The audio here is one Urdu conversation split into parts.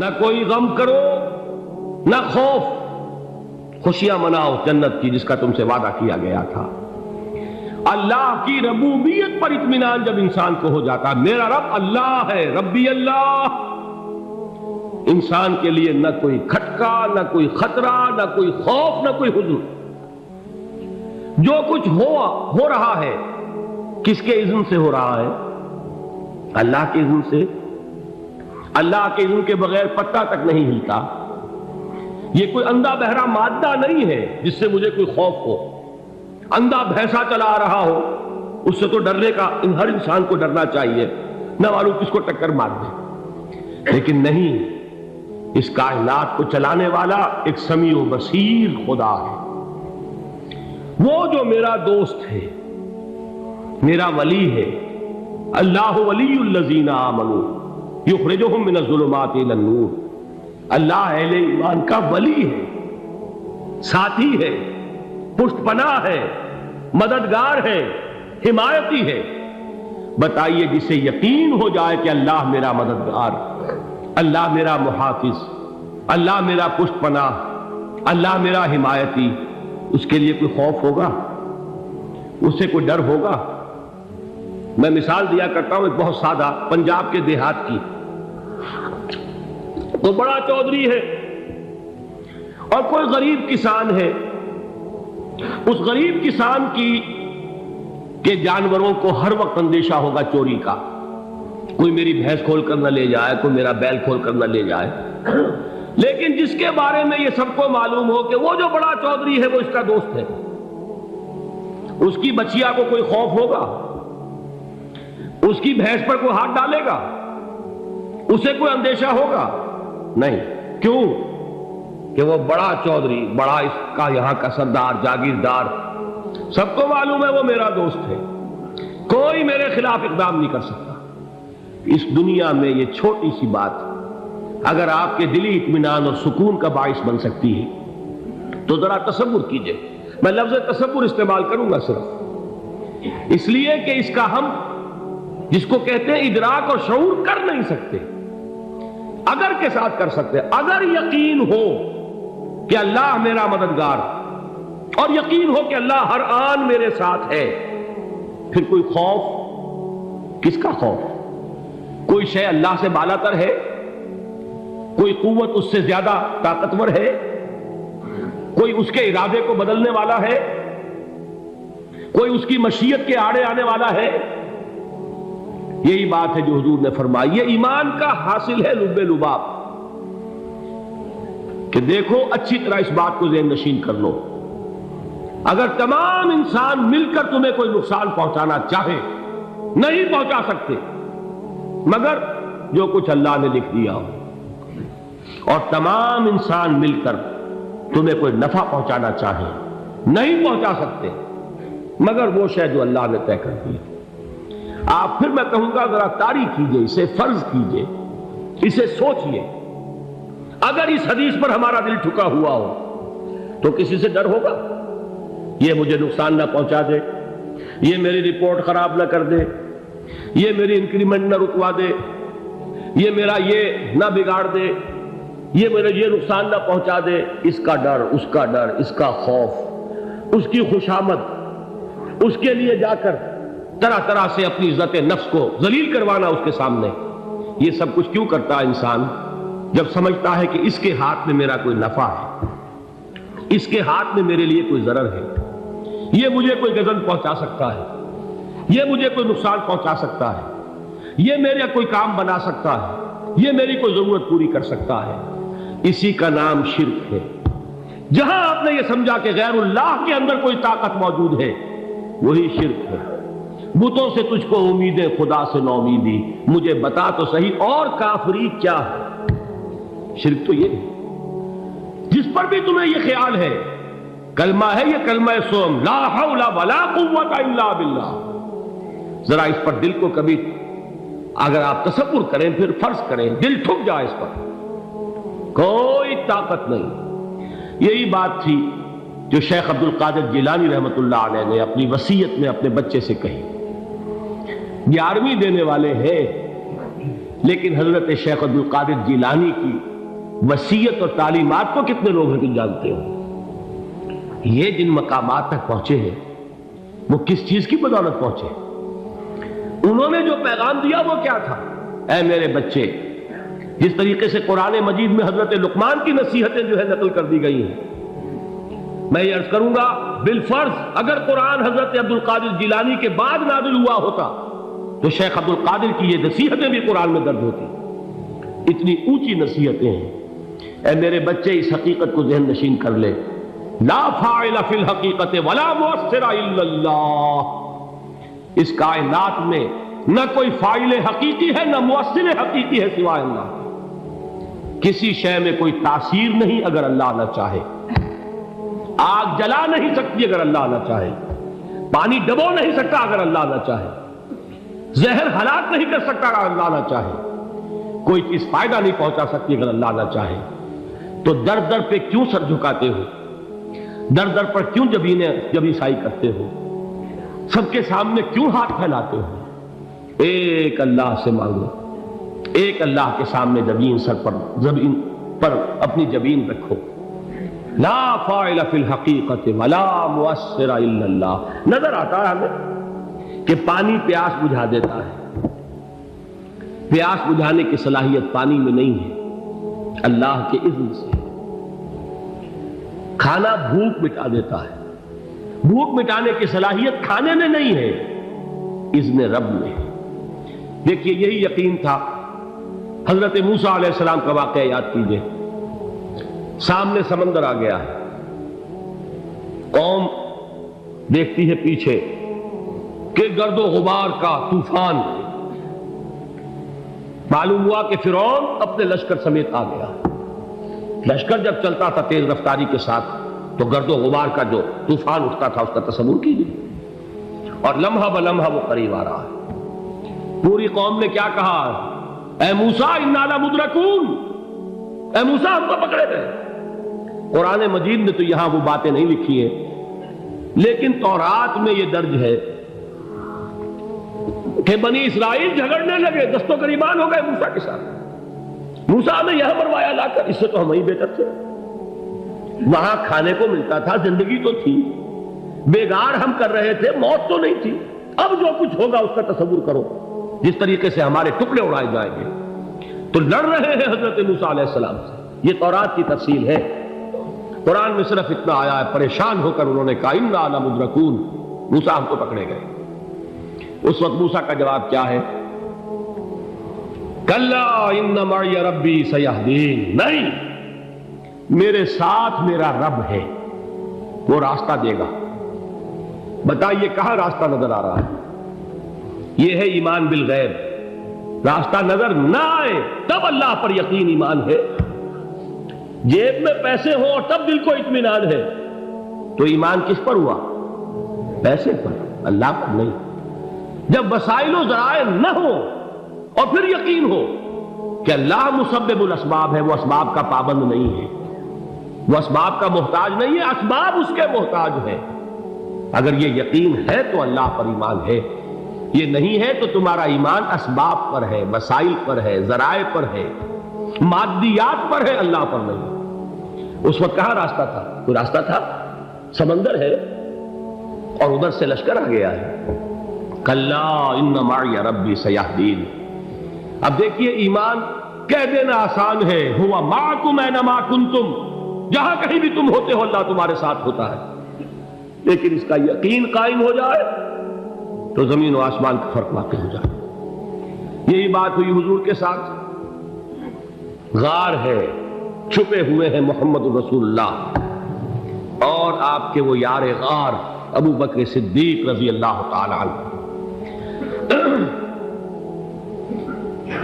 نہ کوئی غم کرو نہ خوف، خوشیاں مناؤ جنت کی جس کا تم سے وعدہ کیا گیا تھا۔ اللہ کی ربوبیت پر اطمینان جب انسان کو ہو جاتا، میرا رب اللہ ہے، ربی اللہ، انسان کے لیے نہ کوئی کھٹکا، نہ کوئی خطرہ، نہ کوئی خوف، نہ کوئی حزن۔ جو کچھ ہو رہا ہے کس کے اذن سے ہو رہا ہے؟ اللہ کے اذن سے۔ اللہ کے اذن کے بغیر پتہ تک نہیں ہلتا۔ یہ کوئی اندھا بہرا مادہ نہیں ہے جس سے مجھے کوئی خوف ہو۔ اندھا بھینسا چلا رہا ہو اس سے تو ڈرنے کا ہر انسان کو ڈرنا چاہیے، نہ معلوم کس کو ٹکر مار دے، لیکن نہیں، اس کائنات کو چلانے والا ایک سمیع و بصیر خدا ہے۔ وہ جو میرا دوست ہے، میرا ولی ہے، اللہ ولی الذین آمنوا یخرجہم من الظلمات الی النور، اللہ اہل ایمان کا ولی ہے، ساتھی ہے، پشت پناہ ہے، مددگار ہے، حمایتی ہے۔ بتائیے جسے یقین ہو جائے کہ اللہ میرا مددگار، اللہ میرا محافظ، اللہ میرا پشت پناہ، اللہ میرا حمایتی، اس کے لیے کوئی خوف ہوگا؟ اس سے کوئی ڈر ہوگا؟ میں مثال دیا کرتا ہوں ایک بہت سادہ، پنجاب کے دیہات کی۔ تو بڑا چودھری ہے اور کوئی غریب کسان ہے، اس غریب کسان کے جانوروں کو ہر وقت اندیشہ ہوگا چوری کا، کوئی میری بھینس کھول کر نہ لے جائے، کوئی میرا بیل کھول کر نہ لے جائے۔ لیکن جس کے بارے میں یہ سب کو معلوم ہو کہ وہ جو بڑا چودھری ہے وہ اس کا دوست ہے، اس کی بچیا کو کوئی خوف ہوگا؟ اس کی بھینس پر کوئی ہاتھ ڈالے گا؟ اسے کوئی اندیشہ ہوگا؟ نہیں۔ کیوں؟ کہ وہ بڑا چودھری، بڑا اس کا یہاں کا سردار، جاگیردار، سب کو معلوم ہے وہ میرا دوست ہے، کوئی میرے خلاف اقدام نہیں کر سکتا۔ اس دنیا میں یہ چھوٹی سی بات اگر آپ کے دلی اطمینان اور سکون کا باعث بن سکتی ہے تو ذرا تصور کیجئے۔ میں لفظ تصور استعمال کروں گا صرف اس لیے کہ اس کا ہم جس کو کہتے ہیں ادراک اور شعور کر نہیں سکتے، اگر کے ساتھ کر سکتے۔ اگر یقین ہو کہ اللہ میرا مددگار اور یقین ہو کہ اللہ ہر آن میرے ساتھ ہے، پھر کوئی خوف؟ کس کا خوف؟ کوئی شے اللہ سے بالا تر ہے؟ کوئی قوت اس سے زیادہ طاقتور ہے؟ کوئی اس کے ارادے کو بدلنے والا ہے؟ کوئی اس کی مشیت کے آڑے آنے والا ہے؟ یہی بات ہے جو حضور نے فرمائی، یہ ایمان کا حاصل ہے لب لباب، کہ دیکھو اچھی طرح اس بات کو ذہن نشین کر لو، اگر تمام انسان مل کر تمہیں کوئی نقصان پہنچانا چاہے نہیں پہنچا سکتے، مگر جو کچھ اللہ نے لکھ دیا ہو، اور تمام انسان مل کر تمہیں کوئی نفع پہنچانا چاہے نہیں پہنچا سکتے، مگر وہ شے جو اللہ نے طے کر دی۔ آپ پھر میں کہوں گا ذرا طاری کیجئے، اسے فرض کیجئے، اسے سوچئے، اگر اس حدیث پر ہمارا دل ٹھکا ہوا ہو تو کسی سے ڈر ہوگا؟ یہ مجھے نقصان نہ پہنچا دے، یہ میری رپورٹ خراب نہ کر دے، یہ میری انکریمنٹ نہ رکوا دے، یہ میرا یہ نہ بگاڑ دے، یہ میرے یہ نقصان نہ پہنچا دے، اس کا ڈر، اس کا ڈر، اس کا خوف، اس کی خوشامد، اس کے لیے جا کر طرح طرح سے اپنی عزت نفس کو ذلیل کروانا اس کے سامنے۔ یہ سب کچھ کیوں کرتا ہے انسان؟ جب سمجھتا ہے کہ اس کے ہاتھ میں میرا کوئی نفع ہے، اس کے ہاتھ میں میرے لیے کوئی ضرر ہے، یہ مجھے کوئی غضب پہنچا سکتا ہے، یہ مجھے کوئی نقصان پہنچا سکتا ہے، یہ میرا کوئی کام بنا سکتا ہے، یہ میری کوئی ضرورت پوری کر سکتا ہے، اسی کا نام شرک ہے۔ جہاں آپ نے یہ سمجھا کہ غیر اللہ کے اندر کوئی طاقت موجود ہے، وہی شرک ہے۔ بتوں سے تجھ کو امیدیں، خدا سے نو امیدی، مجھے بتا تو صحیح اور کافری کیا ہے؟ شرک تو یہ ہے۔ جس پر بھی تمہیں یہ خیال ہے، کلمہ ہے یہ کلمہ سوم، لا حول ولا قوت الا باللہ، ذرا اس پر دل کو کبھی اگر آپ تصور کریں، پھر فرض کریں، دل ٹھک جائے اس پر، کوئی طاقت نہیں۔ یہی بات تھی جو شیخ عبد القادر جیلانی رحمۃ اللہ علیہ نے اپنی وصیت میں اپنے بچے سے کہی۔ 11ویں دینے والے ہیں، لیکن حضرت شیخ عبد القادر جیلانی کی وصیت اور تعلیمات کو کتنے لوگ ہیں تم جانتے ہو؟ یہ جن مقامات تک پہنچے ہیں وہ کس چیز کی بدولت پہنچے؟ انہوں نے جو پیغام دیا وہ کیا تھا؟ اے میرے بچے، جس طریقے سے قرآن مجید میں حضرت لقمان کی نصیحتیں جو ہے نقل کر دی گئی ہیں، میں یہ عرض کروں گا بالفرض اگر قرآن حضرت عبد القادر جیلانی کے بعد نازل ہوا ہوتا تو شیخ عبد القادر کی یہ نصیحتیں بھی قرآن میں درج ہوتی۔ اتنی اونچی نصیحتیں ہیں۔ اے میرے بچے، اس حقیقت کو ذہن نشین کر لے، لا فاعل فی الحقیقت ولا مؤثر الا اللہ۔ اس کائنات میں نہ کوئی فاعل حقیقی ہے نہ مؤثر حقیقی ہے سوائے اللہ۔ کسی شے میں کوئی تاثیر نہیں اگر اللہ نہ چاہے۔ آگ جلا نہیں سکتی اگر اللہ نہ چاہے، پانی ڈبو نہیں سکتا اگر اللہ نہ چاہے، زہر ہلاک نہیں کر سکتا اگر اللہ نہ چاہے، کوئی چیز فائدہ نہیں پہنچا سکتی اگر اللہ نہ چاہے۔ تو در در پہ کیوں سر جھکاتے ہو؟ در در پر کیوں جبیں سائی کرتے ہو؟ سب کے سامنے کیوں ہاتھ پھیلاتے ہو؟ ایک اللہ سے مانگو، ایک اللہ کے سامنے زمین پر اپنی جبین رکھو۔ لا فاعل فی الحقیقت ولا مؤثر الا اللہ۔ نظر آتا ہے ہمیں کہ پانی پیاس بجھا دیتا ہے، پیاس بجھانے کی صلاحیت پانی میں نہیں ہے، اللہ کے اذن سے۔ کھانا بھوک مٹا دیتا ہے، بھوک مٹانے کی صلاحیت کھانے میں نہیں ہے، اذن رب میں۔ دیکھیے یہی یقین تھا حضرت موسیٰ علیہ السلام کا واقعہ یاد کیجئے۔ سامنے سمندر آ گیا ہے، قوم دیکھتی ہے پیچھے کہ گرد و غبار کا طوفان۔ معلوم ہوا کہ فرعون اپنے لشکر سمیت آ گیا۔ لشکر جب چلتا تھا تیز رفتاری کے ساتھ تو گرد و غبار کا جو طوفان اٹھتا تھا اس کا تصور کیجیے، اور لمحہ بلمحہ وہ قریب آ رہا ہے۔ پوری قوم نے کیا کہا؟ اے موسیٰ انا لمدرکون، اے موسیٰ ہم کو پکڑے گئے۔ قرآن مجید نے تو یہاں وہ باتیں نہیں لکھی ہیں، لیکن تورات میں یہ درج ہے کہ بنی اسرائیل جھگڑنے لگے، دست و گریبان ہو گئے موسیٰ کے ساتھ۔ موسیٰ نے یہاں مروایا لا کر، اس سے تو ہم ہی بہتر تھے، وہاں کھانے کو ملتا تھا، زندگی تو تھی، بیگار ہم کر رہے تھے، موت تو نہیں تھی۔ اب جو کچھ ہوگا اس کا تصور کرو، جس طریقے سے ہمارے ٹکڑے اڑائے جائیں گے۔ تو لڑ رہے ہیں حضرت موسیٰ علیہ السلام سے۔ یہ تورات کی تفصیل ہے، قرآن میں صرف اتنا آیا ہے، پریشان ہو کر انہوں نے کہا انا لمدرکون، موسیٰ ہم کو پکڑے گئے۔ اس وقت موسیٰ کا جواب کیا ہے؟ کلا ان معی ربی سیہدین، نہیں، میرے ساتھ میرا رب ہے، وہ راستہ دے گا۔ بتائیے کہاں راستہ نظر آ رہا ہے؟ یہ ہے ایمان بالغیب۔ راستہ نظر نہ آئے تب اللہ پر یقین ایمان ہے۔ جیب میں پیسے ہوں اور تب دل کو اطمینان ہے تو ایمان کس پر ہوا؟ پیسے پر، اللہ پر نہیں۔ جب وسائل و ذرائع نہ ہو اور پھر یقین ہو کہ اللہ مسبب الاسباب ہے، وہ اسباب کا پابند نہیں ہے، وہ اسباب کا محتاج نہیں ہے، اسباب اس کے محتاج ہے۔ اگر یہ یقین ہے تو اللہ پر ایمان ہے، یہ نہیں ہے تو تمہارا ایمان اسباب پر ہے، وسائل پر ہے، ذرائع پر ہے، مادیات پر ہے، اللہ پر نہیں۔ اس وقت کہاں راستہ تھا؟ کوئی راستہ تھا؟ سمندر ہے اور ادھر سے لشکر آ گیا ہے۔ کلا ان معی ربی سیہدین۔ اب دیکھیے ایمان کہہ دینا آسان ہے، ہوا معکم اینما کنتم، جہاں کہیں بھی تم ہوتے ہو اللہ تمہارے ساتھ ہوتا ہے، لیکن اس کا یقین قائم ہو جائے تو زمین و آسمان کا فرق واقع ہو جائے۔ یہی بات ہوئی حضور کے ساتھ۔ غار ہے، چھپے ہوئے ہیں محمد رسول اللہ اور آپ کے وہ یار غار ابو بکر صدیق رضی اللہ تعالی عنہ۔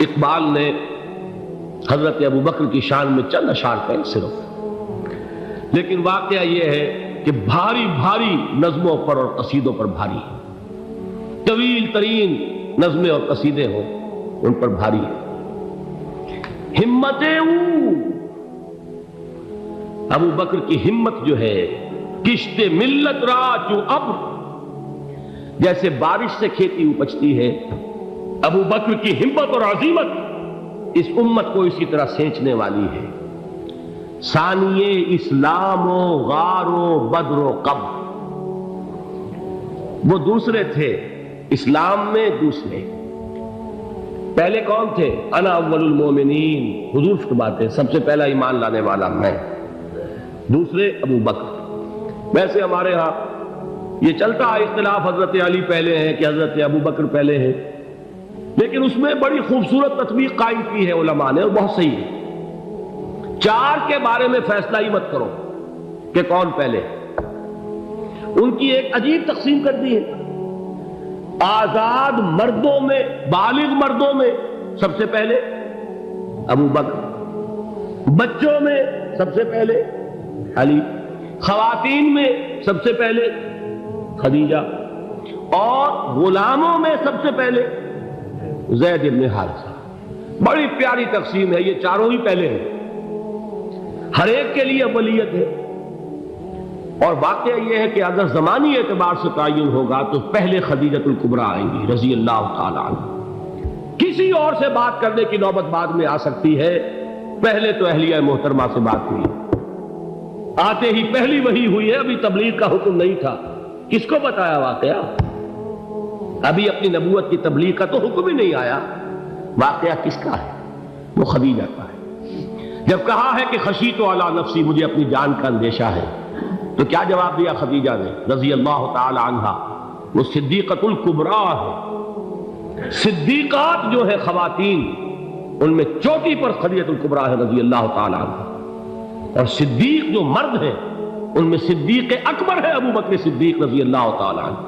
اقبال نے حضرت ابو بکر کی شان میں چند اشعار کہیں صرف، لیکن واقعہ یہ ہے کہ بھاری بھاری نظموں پر اور قصیدوں پر بھاری ہے، طویل ترین نظمیں اور قصیدے ہوں ان پر بھاری ہے۔ ہمتیں ابو بکر کی ہمت جو ہے، کشت ملت را چوں ابر، جیسے بارش سے کھیتی اپجتی ہے، ابو بکر کی ہمت اور عزیمت اس امت کو اسی طرح سینچنے والی ہے۔ ثانیے اسلام و غار و بدر و قبر، وہ دوسرے تھے اسلام میں، دوسرے پہلے کون تھے؟ انا اول المومنین، حضور فرماتے سب سے پہلا ایمان لانے والا میں، دوسرے ابو بکر۔ ویسے ہمارے ہاں یہ چلتا ہے اختلاف، حضرت علی پہلے ہیں کہ حضرت ابو بکر پہلے ہیں، لیکن اس میں بڑی خوبصورت تطبیق قائم کی ہے علماء نے، اور بہت صحیح ہے۔ چار کے بارے میں فیصلہ ہی مت کرو کہ کون پہلے، ان کی ایک عجیب تقسیم کر دی ہے۔ آزاد مردوں میں، بالغ مردوں میں سب سے پہلے ابو بکر، بچوں میں سب سے پہلے علی، خواتین میں سب سے پہلے خدیجہ، اور غلاموں میں سب سے پہلے زید بن حارثہ۔ بڑی پیاری تقسیم ہے، یہ چاروں ہی پہلے ہیں، ہر ایک کے لیے اولیت ہے۔ اور واقعہ یہ ہے کہ اگر زمانی اعتبار سے تعین ہوگا تو پہلے خدیجۃ الکبریٰ آئیں گی رضی اللہ تعالی عنہ، کسی اور سے بات کرنے کی نوبت بعد میں آ سکتی ہے، پہلے تو اہلیہ محترمہ سے بات ہوئی، آتے ہی پہلی وحی ہوئی ہے، ابھی تبلیغ کا حکم نہیں تھا، کس کو بتایا واقعہ؟ ابھی اپنی نبوت کی تبلیغ کا تو حکم ہی نہیں آیا، واقعہ کس کا ہے؟ وہ خدیجہ کا ہے۔ جب کہا ہے کہ خشیت علی نفسی، مجھے اپنی جان کا اندیشہ ہے، تو کیا جواب دیا خدیجہ نے رضی اللہ تعالی عنہا؟ وہ صدیقۃ الکبریٰ ہے، صدیقات جو ہے خواتین ان میں چوٹی پر خدیجۃ الکبریٰ ہے رضی اللہ تعالی عنہا، اور صدیق جو مرد ہیں ان میں صدیق اکبر ہے ابو بکر صدیق رضی اللہ تعالی عنہ،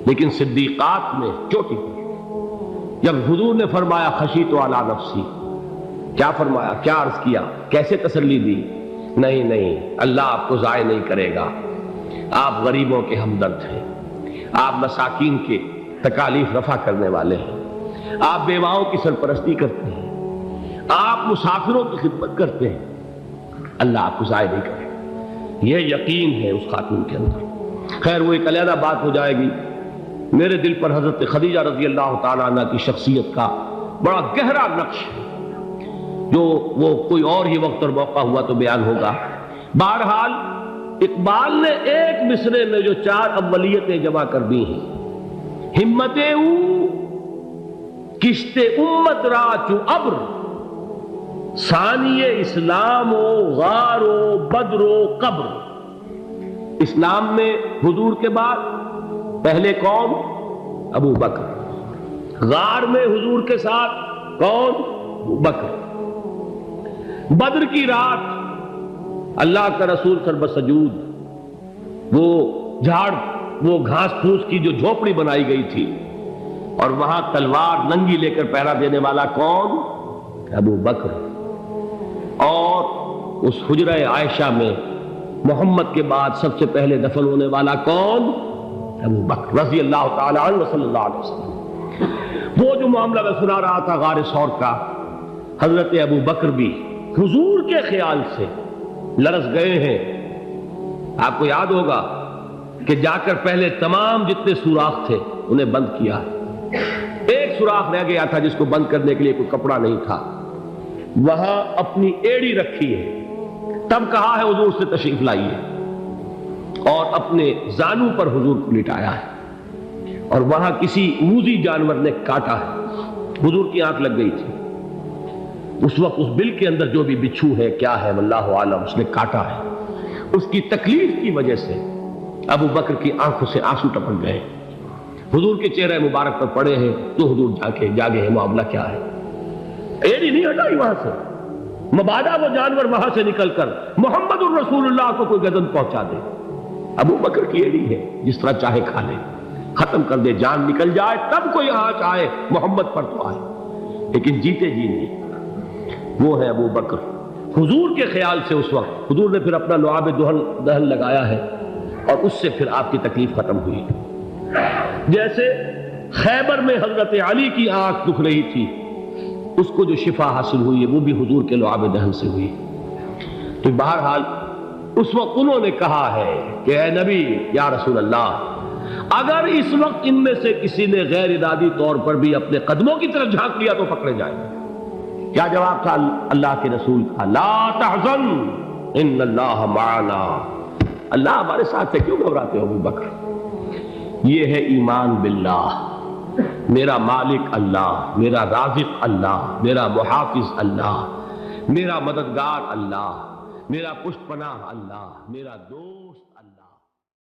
لیکن صدیقات میں چوٹی پر۔ جب حضور نے فرمایا خشیت علی نفسی، کیا فرمایا، کیا عرض کیا، کیسے تسلی دی؟ نہیں، اللہ آپ کو ضائع نہیں کرے گا، آپ غریبوں کے ہمدرد ہیں، آپ مساکین کے تکالیف رفع کرنے والے ہیں، آپ بیواؤں کی سرپرستی کرتے ہیں، آپ مسافروں کی خدمت کرتے ہیں، اللہ آپ کو ضائع نہیں کرے گا۔ یہ یقین ہے اس خاتون کے اندر۔ خیر وہ ایک علیحدہ بات ہو جائے گی۔ میرے دل پر حضرت خدیجہ رضی اللہ تعالیٰ عنہ کی شخصیت کا بڑا گہرا نقش ہے، جو وہ کوئی اور ہی وقت اور موقع ہوا تو بیان ہوگا۔ بہرحال اقبال نے ایک مصرے میں جو چار اولیتیں جمع کر دی ہیں، ہمتیں او کشت امت را چو ابر، ثانی اسلام و غار و بدر و قبر۔ اسلام میں حضور کے بعد پہلے کون؟ ابو بکر۔ غار میں حضور کے ساتھ کون؟ ابو بکر۔ بدر کی رات اللہ کا رسول سربسجود وہ جھاڑ، وہ گھاس پھوس کی جو جھوپڑی بنائی گئی تھی، اور وہاں تلوار ننگی لے کر پہرا دینے والا کون؟ ابو بکر۔ اور اس حجرہ عائشہ میں محمد کے بعد سب سے پہلے دفن ہونے والا کون؟ ابو بکر رضی اللہ تعالی عنہ وصلی اللہ علیہ وسلم۔ وہ جو معاملہ میں سنا رہا تھا غار ثور کا، حضرت ابو بکر بھی حضور کے خیال سے لرز گئے ہیں۔ آپ کو یاد ہوگا کہ جا کر پہلے تمام جتنے سوراخ تھے انہیں بند کیا ہے، ایک سوراخ رہ گیا تھا جس کو بند کرنے کے لیے کوئی کپڑا نہیں تھا، وہاں اپنی ایڑی رکھی ہے، تب کہا ہے حضور سے تشریف لائیے، اور اپنے زانو پر حضور کو لٹایا ہے، اور وہاں کسی موذی جانور نے کاٹا ہے، حضور کی آنکھ لگ گئی تھی، اس وقت اس بل کے اندر جو بھی بچھو ہے کیا ہے واللہ عالم، اس نے کاٹا ہے، اس کی تکلیف کی وجہ سے ابو بکر کی آنکھوں سے آنسو ٹپک گئے، حضور کے چہرے مبارک پر پڑے ہیں، تو حضور جاگے ہیں، معاملہ کیا ہے؟ ایڑی نہیں ہٹائی وہاں سے، مبادا وہ جانور وہاں سے نکل کر محمد الرسول اللہ کو کوئی گزن پہنچا دے، ابو بکر کی ایڑی ہے، جس طرح چاہے کھا لے، ختم کر دے، جان نکل جائے تب کوئی آنچ آئے، محمد پر تو آئے، لیکن جیتے جی نہیں۔ وہ ہے ابو بکر۔ حضور کے خیال سے اس وقت حضور نے پھر اپنا لعاب دہن لگایا ہے، اور اس سے پھر آپ کی تکلیف ختم ہوئی۔ جیسے خیبر میں حضرت علی کی آنکھ دکھ رہی تھی، اس کو جو شفا حاصل ہوئی ہے وہ بھی حضور کے لعاب دہن سے ہوئی۔ تو بہرحال اس وقت انہوں نے کہا ہے کہ اے نبی یا رسول اللہ، اگر اس وقت ان میں سے کسی نے غیر ارادی طور پر بھی اپنے قدموں کی طرف جھانک لیا تو پکڑے جائیں گے، کیا جواب تھا اللہ کے رسول کا؟ لا تحزن ان اللہ معنا، اللہ ہمارے ساتھ ہے، کیوں گھبراتے ہو ابو بکر؟ یہ ہے ایمان باللہ، میرا مالک اللہ، میرا رازق اللہ، میرا محافظ اللہ، میرا مددگار اللہ، میرا پشت پناہ اللہ، میرا دوست